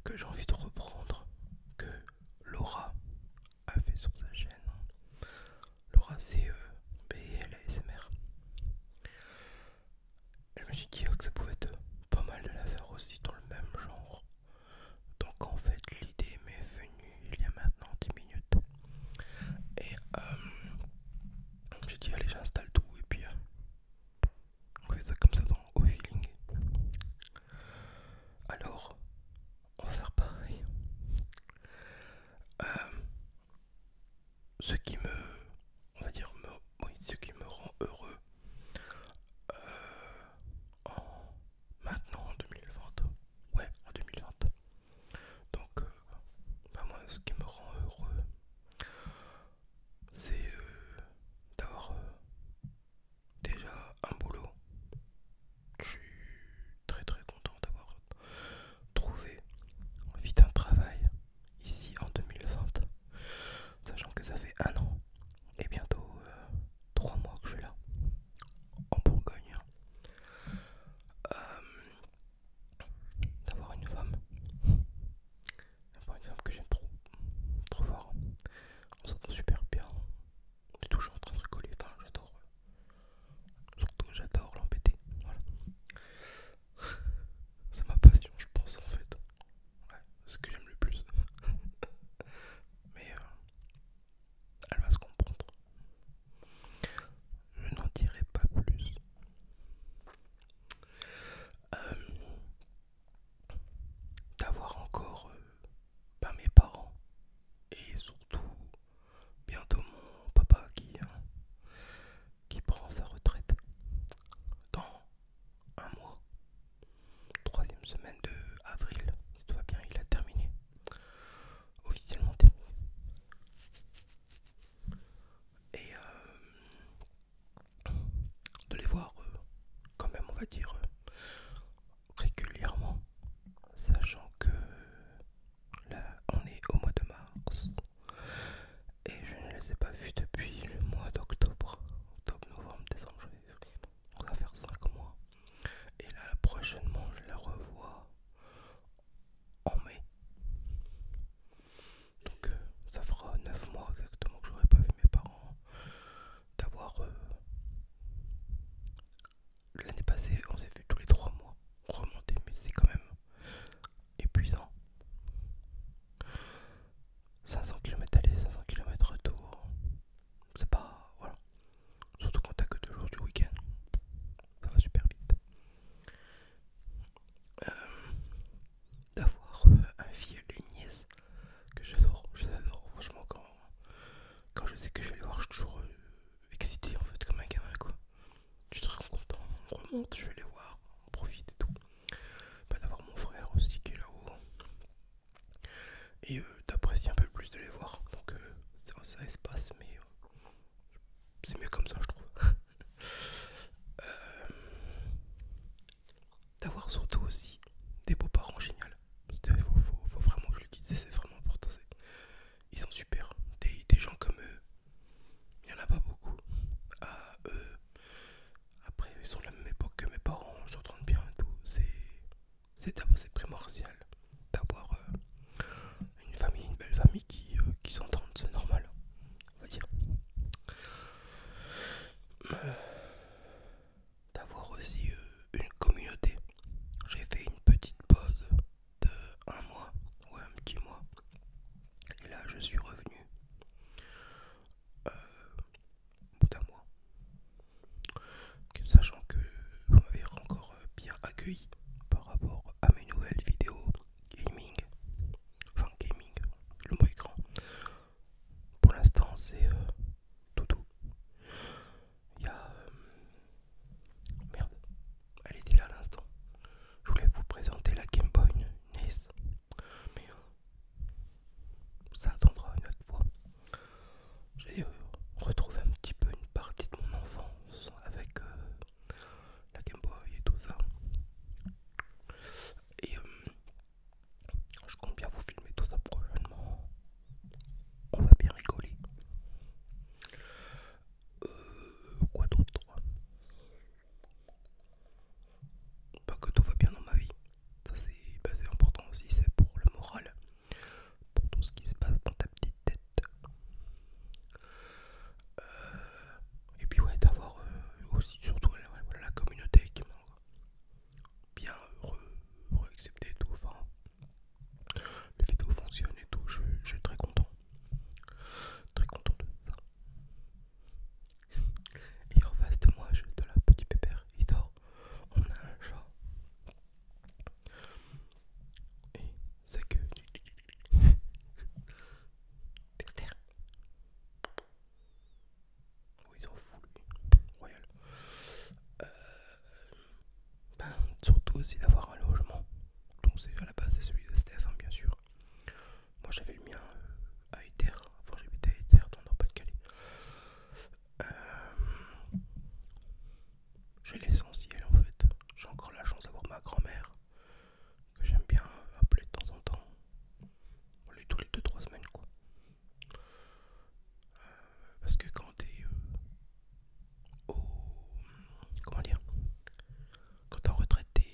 que j'ai envie de reprendre, que Laura a fait sur sa chaîne. Laura, c'est BLASMR. Je me suis dit que ça pouvait être pas mal de la faire aussi dans le même genre. Donc en fait, l'idée m'est venue il y a maintenant 10 minutes. Et j'ai dit, allez, j'installe tout et puis on fait ça comme ça au feeling. Alors, on va faire pareil. Euh, ce qui me, on va dire, oui, ce qui me rend heureux en maintenant en 2020. Ouais, en 2020. Donc, moi, ce qui me rend heureux, c'est d'avoir déjà un boulot. Je suis très très content d'avoir trouvé vite un travail ici en 2020, sachant que ça fait un an et bientôt 3 mois que je suis là, en Bourgogne. D'avoir une femme, que j'aime trop, trop fort. On s'entend super bien. On est toujours en train de rigoler. Enfin, j'adore. Surtout, j'adore l'embêter. Voilà. C'est ma passion, je pense, en fait. Ouais, c'est ce que j'aime le plus. Mais elle va se comprendre. Je n'en dirai pas plus. Euh, D'avoir encore mes parents et surtout bientôt mon papa qui prend sa retraite dans un mois, troisième semaine de avril, si tout va bien, il a terminé, officiellement terminé. Et de les voir quand même, on va dire, régulièrement, sachant que là on est au mois de mars et je ne les ai pas vus depuis le mois d'octobre. Octobre, novembre, décembre, janvier, février. On va faire 5 mois. Et là prochainement je les revois en mai. Donc ça fera 9 mois exactement que j'aurais pas vu mes parents. D'avoir l'année passée on s'est vu tous les 3 mois remonter, mais c'est quand même épuisant. 500 km aller, 500 km retour, c'est pas, voilà, surtout quand t'as que 2 jours du week-end, ça va super vite. euh, D'avoir un filleul et une nièce que j'adore, je les adore franchement. Quand je sais que je vais les voir, je suis toujours excité en fait, comme un gamin quoi. Je suis très content, on remonte, je vais les voir, on profite et tout. D'avoir mon frère aussi qui est là-haut et d'apprécier un peu plus de les voir. Donc ça espace, mais c'est mieux comme ça je trouve. Euh, D'avoir surtout aussi des beaux-parents géniaux. Faut vraiment que je le dise, c'est vraiment important. Ils sont super. Des gens comme eux, il n'y en a pas beaucoup. Après, ils sont de la même époque que mes parents, on s'entend bien et tout. C'est primordial d'avoir une famille base c'est celui de Steph, hein, bien sûr. Moi j'avais le mien à Ether, enfin j'habitais à Ether dans le Nord-Pas-de-Calais. J'ai l'essentiel en fait. J'ai encore la chance d'avoir ma grand-mère que j'aime bien appeler de temps en temps. On l'est tous les 2-3 semaines quoi. Parce que quand t'es au... comment dire, quand t'es en retraite, t'es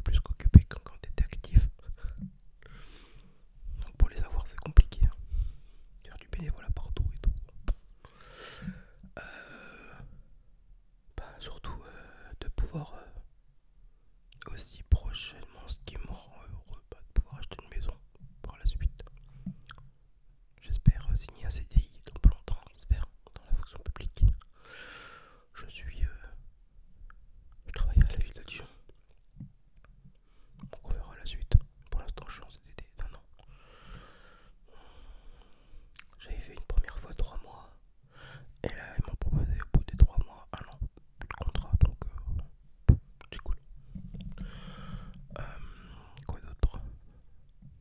plus qu'occupé que quand t'étais actif. Donc pour les avoir, c'est compliqué. Hein. Faire du bénévolat partout et tout. Bah, surtout de pouvoir aussi prochainement, ce qui me rend heureux, bah, de pouvoir acheter une maison par la suite. J'espère signer un CDI dans pas longtemps, j'espère, dans la fonction publique. Je travaille à la ville de Dijon. Donc on verra la suite. Pour l'instant, je suis en CDD d'un an. J'avais fait une première fois 3 mois. Et là, ils m'ont proposé au bout des 3 mois, un an de contrat. Donc, c'est cool. Quoi d'autre?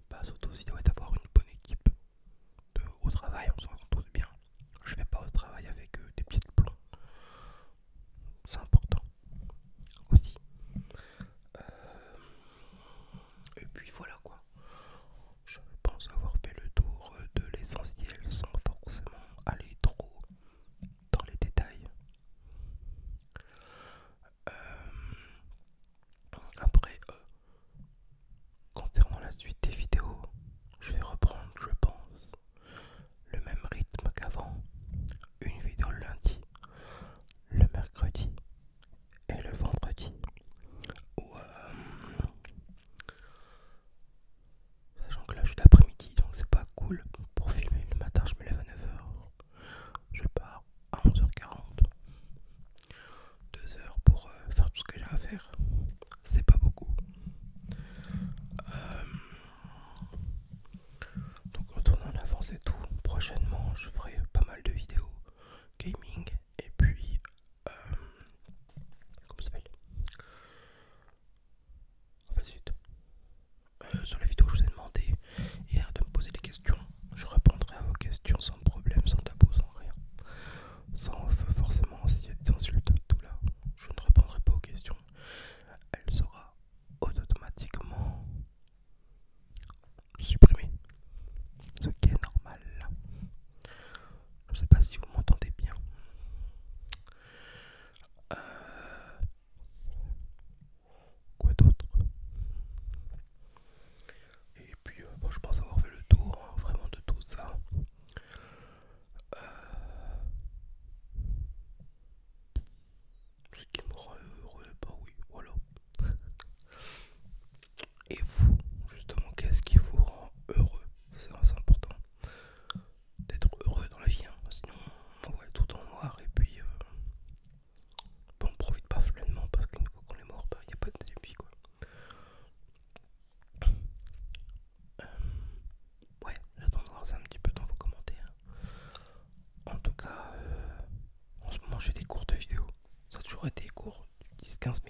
Bah, surtout aussi, d'avoir une bonne équipe au travail. On s'en tous bien. Je vais pas au travail avec des pieds de plomb. C'est important aussi. Et puis voilà quoi. Je pense avoir fait le tour de l'essentiel sans forcément aller trop dans les détails. Après, concernant la suite des vidéos, je vais reprendre, je pense, le même rythme qu'avant. Une vidéo le lundi, le mercredi et le vendredi. Ou, sachant que là je suis l'après-midi, donc c'est pas cool pour filmer. Le matin, je me lève à 9h. Je pars à 11h40. 2 heures pour faire tout ce que j'ai à faire. C'est pas beaucoup. Donc retournant en avant, c'est tout. Prochainement, je ferai pas mal de vidéos gaming. Et puis, comment ça s'appelle? En fait, sur la vidéo, je vous ai demandé hier de me poser des questions. Je répondrai à vos questions sans problème, sans tabou, sans rien. Sans forcément, s'il y a des insultes, tout là, je ne répondrai pas aux questions. Elle sera automatiquement supprimée. Ce qui est normal. Je sais pas si vous m'entendez bien. Quoi d'autre? Et puis bon, je pense avoir fait le tour vraiment de tout ça. Ce qui me rend heureux, bah oui, voilà. Et vous, justement, qu'est-ce qui vous rend heureux? C'est important d'être heureux dans la vie, hein. Sinon on voit tout en noir et puis bon, on profite pas pleinement parce qu'une fois qu'on est mort, il n'y a pas de deuxième vie quoi. Ouais, j'attends de voir ça un petit peu dans vos commentaires. En tout cas, en ce moment je fais des courtes vidéos. Ça a toujours été court, 10-15